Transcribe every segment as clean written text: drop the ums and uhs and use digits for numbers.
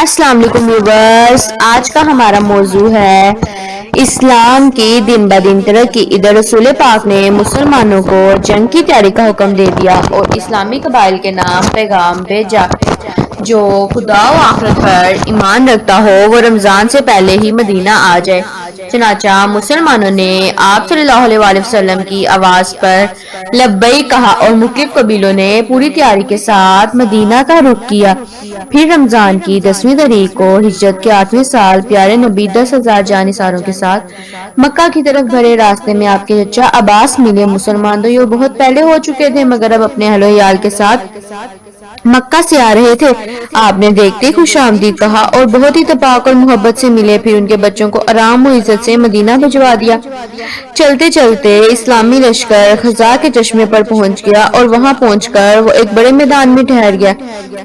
السلام علیکم ویورز، آج کا ہمارا موضوع ہے اسلام کی دن بدن ترقی۔ ادھر رسول پاک نے مسلمانوں کو جنگ کی تیاری کا حکم دے دیا اور اسلامی قبائل کے نام پیغام بھیجا۔ جو خدا و آخرت پر ایمان رکھتا ہو وہ رمضان سے پہلے ہی مدینہ آ جائے۔ چنانچہ مسلمانوں نے آپ صلی اللہ علیہ وآلہ وسلم کی آواز پر لبیک کہا اور مختلف قبیلوں نے پوری تیاری کے ساتھ مدینہ کا رخ کیا۔ پھر رمضان کی 10ویں تاریخ کو ہجرت کے 8ویں سال پیارے نبی 10,000 جانثاروں کے ساتھ مکہ کی طرف بھرے راستے میں آپ کے چچا عباس ملے۔ مسلمان تو یہ بہت پہلے ہو چکے تھے مگر اب اپنے اہل و عیال کے ساتھ مکہ سے آ رہے تھے۔ آپ نے دیکھتے خوش آمدید کہا اور بہت ہی اتفاق اور محبت سے ملے۔ پھر ان کے بچوں کو آرام و عزت سے مدینہ بھجوا دیا۔ چلتے چلتے اسلامی لشکر خزاں کے چشمے پر پہنچ گیا اور وہاں پہنچ کر وہ ایک بڑے میدان میں ٹھہر گیا۔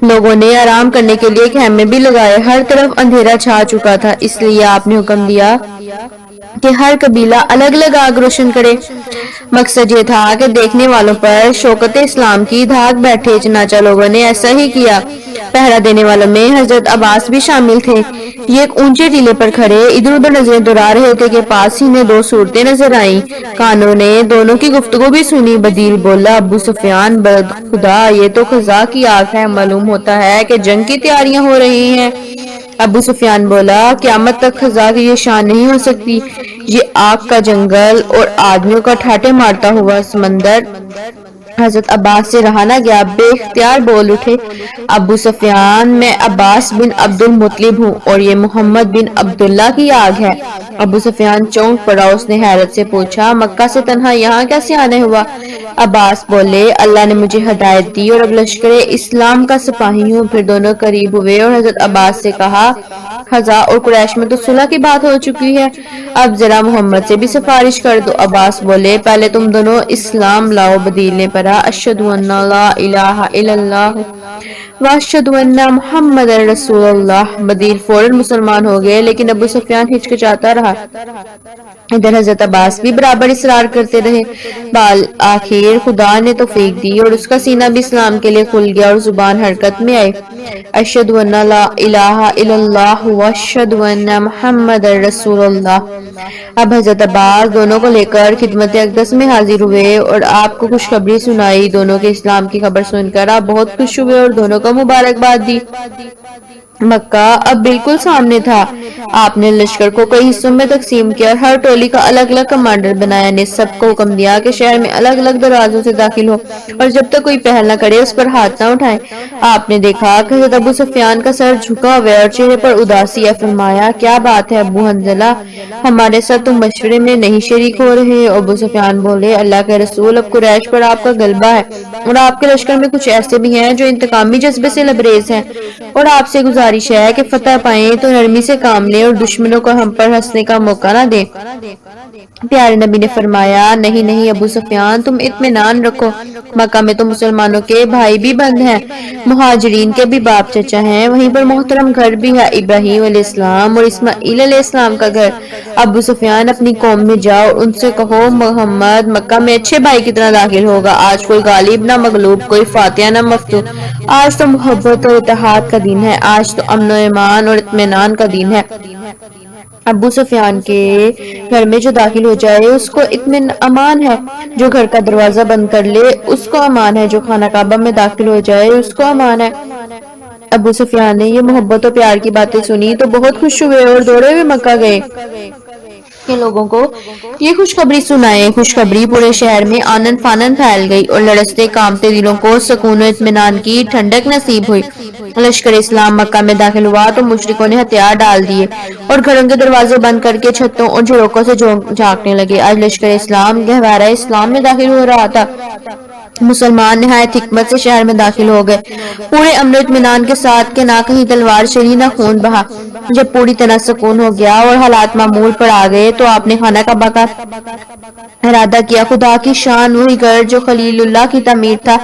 لوگوں نے آرام کرنے کے لیے خیمے بھی لگائے۔ ہر طرف اندھیرا چھا چکا تھا، اس لیے آپ نے حکم دیا کہ ہر قبیلہ الگ الگ آگ روشن کرے۔ مقصد یہ تھا کہ دیکھنے والوں پر شوکت اسلام کی دھاک بیٹھے۔ چنانچہ لوگوں نے ایسا ہی کیا۔ پہرا دینے والوں میں حضرت عباس بھی شامل تھے۔ یہ ایک اونچے ٹیلے پر کھڑے ادھر ادھر نظریں دوڑا رہے تھے کہ پاس ہی میں دو صورتیں نظر آئیں۔ کانوں نے دونوں کی گفتگو بھی سنی۔ بدیل بولا، ابو سفیان خدا یہ تو خزاں کی آگ ہے، معلوم ہوتا ہے کہ جنگ کی تیاریاں ہو رہی ہیں۔ ابو سفیان بولا، قیامت تک خزاں کی یہ شان نہیں ہو سکتی۔ یہ آگ کا جنگل اور آدمیوں کا ٹھاٹھے مارتا ہوا سمندر۔ حضرت عباس سے رہا نہ گیا، بے اختیار بول اٹھے، ابو سفیان میں عباس بن عبد المطلب ہوں اور یہ محمد بن عبداللہ کی آگ ہے۔ ابو سفیان چونک پڑا، اس نے حیرت سے پوچھا، مکہ سے تنہا یہاں کیسے آنا ہوا؟ عباس بولے، اللہ نے مجھے ہدایت دی اور اب لشکر اسلام کا سپاہی ہوں۔ پھر دونوں قریب ہوئے اور حضرت عباس سے کہا، خزاں اور قریش میں تو صلح کی بات ہو چکی ہے، اب ذرا محمد سے بھی سفارش کر دو۔ عباس بولے، پہلے تم دونوں اسلام لاؤ۔ بدیل نے پڑھا، اشہد ان لا الہ الا اللہ واشہد ان محمد رسول اللہ۔ بدیل فوراً مسلمان ہو گئے لیکن ابو سفیان ہچکچاتا رہا۔ ادھر حضرت عباس بھی برابر اصرار کرتے رہے۔ آخر خدا نے توفیق دی اور اس کا سینہ بھی اسلام کے لیے کھل گیا اور زبان حرکت میں آئی، اشہد ان لا الہ الا اللہ واشہد ان محمد رسول اللہ۔ اب حضرت عباس دونوں کو لے کر خدمت اقدس میں حاضر ہوئے اور آپ کو خوشخبری سنائی۔ دونوں کے اسلام کی خبر سن کر آپ بہت خوش ہوئے اور دونوں کو مبارکباد دی۔ مکہ اب بالکل سامنے تھا۔ آپ نے لشکر کو کئی حصوں میں تقسیم کیا اور ہر ٹولی کا الگ الگ کمانڈر بنایا۔ نے سب کو حکم دیا کہ شہر میں الگ الگ دروازوں سے داخل ہو اور جب تک کوئی پہل نہ کرے اس پر ہاتھ نہ اٹھائیں۔ آپ نے دیکھا کہ حضرت ابو سفیان کا سر جھکا ہوا ہے اور چہرے پر اداسی ہے۔ فرمایا، کیا بات ہے ابو حنظلہ، ہمارے ساتھ تم مشورے میں نہیں شریک ہو رہے؟ ابو سفیان بولے، اللہ کے رسول، اب قریش پر آپ کا غلبہ ہے اور آپ کے لشکر میں کچھ ایسے بھی ہیں جو انتقامی جذبے سے لبریز ہیں، اور آپ سے گزارش ہے کہ فتح پائیں تو نرمی سے کام لیں اور دشمنوں کو ہم پر ہنسنے کا موقع نہ دیں۔ پیارے نبی نے فرمایا، نہیں نہیں ابو سفیان، تم اطمینان رکھو، مکہ میں تو مسلمانوں کے بھائی بھی بند ہیں، مہاجرین کے بھی باپ چچا ہیں، وہیں پر محترم گھر بھی ہے، ابراہیم علیہ السلام اور اسماعیل علیہ السلام کا گھر۔ ابو سفیان، اپنی قوم میں جاؤ اور ان سے کہو محمد مکہ میں اچھے بھائی کی طرح داخل ہوگا۔ آج کوئی غالب نہ مغلوب، کوئی فاتح نہ مفتون، آج تو محبت اور اتحاد کا دن ہے، آج تو امن و ایمان اور اطمینان کا دن ہے۔ ابو سفیان کے گھر میں جو داخل ہو جائے اس کو امان ہے، جو گھر کا دروازہ بند کر لے اس کو امان ہے، جو خانہ کعبہ میں داخل ہو جائے اس کو امان ہے۔ ابو سفیان نے یہ محبت و پیار کی باتیں سنی تو بہت خوش ہوئے اور دوڑے ہوئے مکہ گئے کے لوگوں کو یہ خوشخبری سنائے۔ خوشخبری پورے شہر میں آنن فانن پھیل گئی اور لرزتے کانپتے دلوں کو سکون و اطمینان کی ٹھنڈک نصیب ہوئی۔ لشکر اسلام مکہ میں داخل ہوا تو مشرکوں نے ہتھیار ڈال دیے اور گھروں کے دروازے بند کر کے چھتوں اور جھروکوں سے جھانکنے لگے۔ آج لشکر اسلام گہوارہ اسلام میں داخل ہو رہا تھا۔ مسلمان نہایت حکمت سے شہر میں داخل ہو گئے، پورے امن و اطمینان کے ساتھ کہ نہ کہیں تلوار چلی نہ خون بہا۔ جب پوری طرح سکون ہو گیا اور حالات معمول پر آ گئے تو آپ نے خانہ کعبہ کا ارادہ کیا۔ خدا کی شان، وہی گھر جو خلیل اللہ کی تعمیر تھا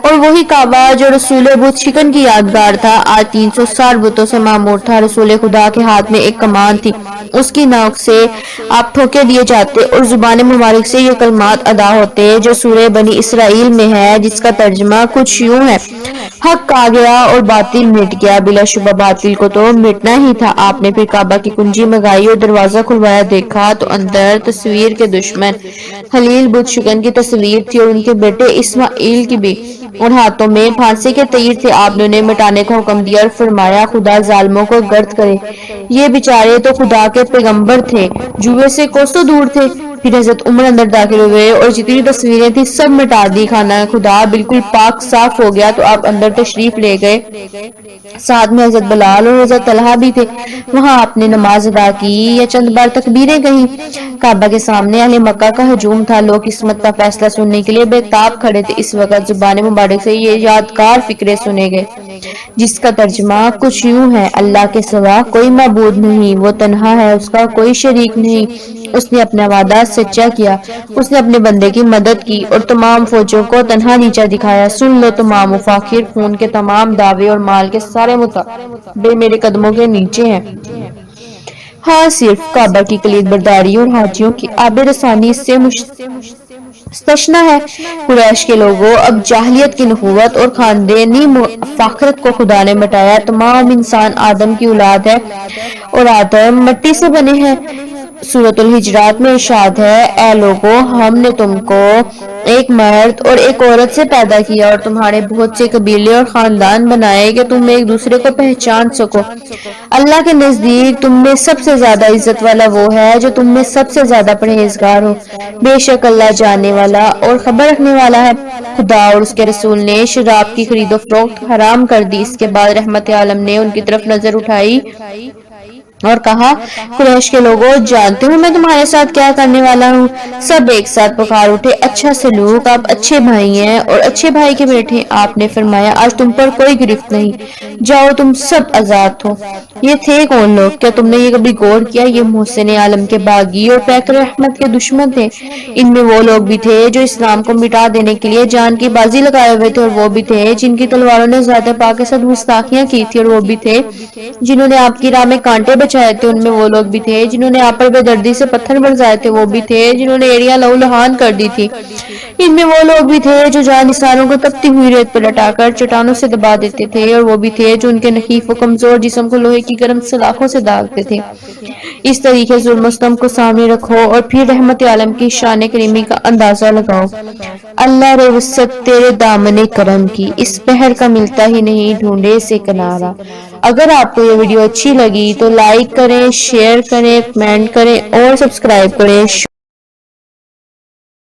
اور وہی کعبہ جو رسول بت شکن کی یادگار تھا، آج 360 بتوں سے معمور تھا۔ رسول خدا کے ہاتھ میں ایک کمان تھی، اس کی نوک سے آپ ٹھوکے دیے جاتے اور زبان مبارک سے یہ کلمات ادا ہوتے جو سورہ بنی اسرائیل میں ہے، جس کا ترجمہ کچھ یوں ہے: حق آ گیا اور باطل مٹ گیا، بلا شبہ باطل کو تو مٹنا ہی تھا۔ آپ نے پھر کعبہ کی کنجی منگائی اور دروازہ کھلوایا، دیکھا تو اندر تصویر کے دشمن خلیل بت شکن کی تصویر تھی اور ان کے بیٹے اسماعیل کی بھی، اور ہاتھوں میں پھانسی کے تیر تھے۔ آپ نے انہیں مٹانے کا حکم دیا اور فرمایا، خدا ظالموں کو غرق کرے۔ یہ بیچارے تو خدا کے پیغمبر تھے، جوئے سے کوسوں دور تھے۔ پھر حضرت عمر اندر داخل ہوئے اور جتنی تصویریں تھیں سب مٹا دی۔ خانہ خدا بالکل پاک صاف ہو گیا تو آپ اندر تشریف لے گئے۔ ساتھ میں حضرت بلال اور حضرت طلحہ بھی تھے۔ وہاں آپ نے نماز ادا کی یا چند بار تکبیریں کہیں۔ کعبہ کے سامنے اہل مکہ کا ہجوم تھا، لوگ قسمت کا فیصلہ سننے کے لیے بے تاب کھڑے تھے۔ اس وقت زبان مبارک سے یہ یادگار فقرے سنے گئے، جس کا ترجمہ کچھ یوں ہے: اللہ کے سوا کوئی معبود نہیں، وہ تنہا ہے، اس کا کوئی شریک نہیں، اس نے اپنا وعدہ سچا کیا، اس نے اپنے بندے کی مدد کی اور تمام فوجوں کو تنہا نیچا دکھایا۔ سن لو تمام مفاخر، خون کے تمام دعوے اور مال کے سارے متعبے میرے قدموں کے نیچے ہیں۔ ہاں، صرف کعبہ کی کلید برداری اور حاجیوں کی آب رسانی اس سے مستثنی ہے۔ قریش کے لوگوں، اب جاہلیت کی نبوت اور خاندانی فخر کو خدا نے مٹایا۔ تمام انسان آدم کی اولاد ہے اور آدم مٹی سے بنے ہیں۔ سورۃ الحجرات میں ارشاد ہے، اے لوگو، ہم نے تم کو ایک مرد اور ایک عورت سے پیدا کیا اور تمہارے بہت سے قبیلے اور خاندان بنائے کہ تم ایک دوسرے کو پہچان سکو۔ اللہ کے نزدیک تم میں سب سے زیادہ عزت والا وہ ہے جو تم میں سب سے زیادہ پرہیزگار ہو۔ بے شک اللہ جاننے والا اور خبر رکھنے والا ہے۔ خدا اور اس کے رسول نے شراب کی خرید و فروخت حرام کر دی۔ اس کے بعد رحمت عالم نے ان کی طرف نظر اٹھائی اور کہا، قریش کے لوگوں، جانتے ہو میں تمہارے ساتھ کیا کرنے والا ہوں؟ سب ایک ساتھ پکار اٹھے، اچھا سلوک، آپ اچھے بھائی ہیں اور اچھے بھائی کے بیٹے۔ آپ نے فرمایا، آج تم پر کوئی گرفت نہیں، جاؤ تم سب آزاد ہو۔ یہ تھے کون لوگ؟ کیا تم نے یہ کبھی غور کیا؟ یہ محسن عالم کے باغی اور پیکر رحمت کے دشمن تھے۔ ان میں وہ لوگ بھی تھے جو اسلام کو مٹا دینے کے لیے جان کی بازی لگائے ہوئے تھے، اور وہ بھی تھے جن کی تلواروں نے ذات پاک کے ساتھ گستاخیاں کی تھی، اور وہ بھی تھے جنہوں نے آپ کی راہ میں کانٹے بچھائے تھے۔ ان میں وہ لوگ بھی تھے جنہوں نے آپ پر بے دردی سے پتھر برسائے تھے، وہ بھی تھے جنہوں نے ایڑیاں لہو لہان کر دی تھی۔ ان میں وہ لوگ بھی تھے جو جانثاروں کو تپتی ہوئی ریت پر لٹا کر چٹانوں سے دبا دیتے تھے، اور وہ بھی تھے جو ان کے نحیف و کمزور جسم کو لوہے کی گرم سلاخوں سے داغتے تھے۔ اس طریقے ظلم و ستم کو سامنے رکھو اور پھر رحمت عالم کی شان کریمی کا اندازہ لگاؤ۔ اللہ رے وسعت تیرے دامن کرم کی، اس بحر کا ملتا ہی نہیں ڈھونڈے سے کنارہ۔ اگر آپ کو یہ ویڈیو اچھی لگی تو لائک کریں، شیئر کریں، کمنٹ کریں اور سبسکرائب کریں۔